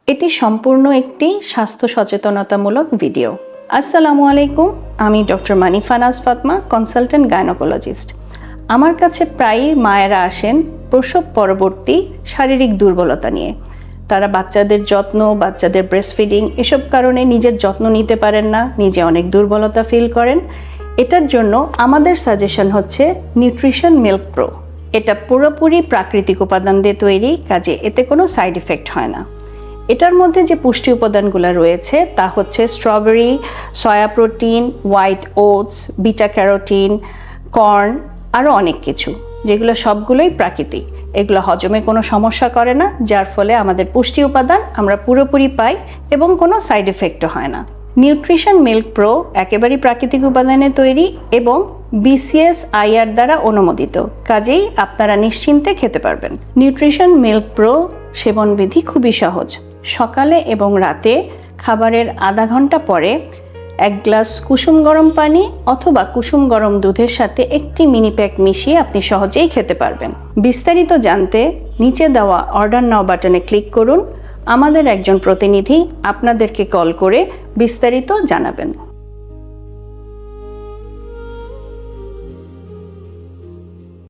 এটি সম্পূর্ণ একটি স্বাস্থ্য সচেতনতামূলক ভিডিও। আসসালামু আলাইকুম, আমি ডক্টর মানিফা নাজ ফাতমা, কনসালটেন্ট গাইনোকোলজিস্ট। আমার কাছে প্রায়ই মায়েরা আসেন প্রসব পরবর্তী শারীরিক দুর্বলতা নিয়ে। তারা বাচ্চাদের যত্ন, বাচ্চাদের ব্রেস্টফিডিং এসব কারণে নিজের যত্ন নিতে পারেন না, নিজে অনেক দুর্বলতা ফিল করেন। এটার জন্য আমাদের সাজেশন হচ্ছে নিউট্রিশন মিল্ক প্রো। এটা পুরোপুরি প্রাকৃতিক উপাদান দিয়ে তৈরি, কাজে এতে কোনো সাইড এফেক্ট হয় না। এটার মধ্যে যে পুষ্টি উপাদানগুলো রয়েছে তা হচ্ছে strawberry, soya protein, white oats, beta carotene, corn, আরও অনেক কিছু, যেগুলো সবগুলোই প্রাকৃতিক। এগুলো হজমে কোনো সমস্যা করে না, যার ফলে আমাদের পুষ্টি উপাদান আমরা পুরোপুরি পাই এবং কোনো সাইড এফেক্টও হয় না। নিউট্রিশন মিল্ক প্রো একেবারেই প্রাকৃতিক উপাদানে তৈরি এবং BCSIR দ্বারা অনুমোদিত, কাজেই আপনারা নিশ্চিন্তে খেতে পারবেন। নিউট্রিশন মিল্ক প্রো সেবনবিধি খুবই সহজ। সকালে এবং রাতে খাবারের আধা ঘন্টা পরে 1 গ্লাস কুসুম গরম পানি অথবা কুসুম গরম দুধের সাথে একটি মিনি প্যাক মিশিয়ে আপনি সহজেই খেতে পারবেন। বিস্তারিত জানতে নিচে দেওয়া অর্ডার নাও বাটনে ক্লিক করুন। আমাদের একজন প্রতিনিধি আপনাদেরকে কল করে বিস্তারিত জানাবেন।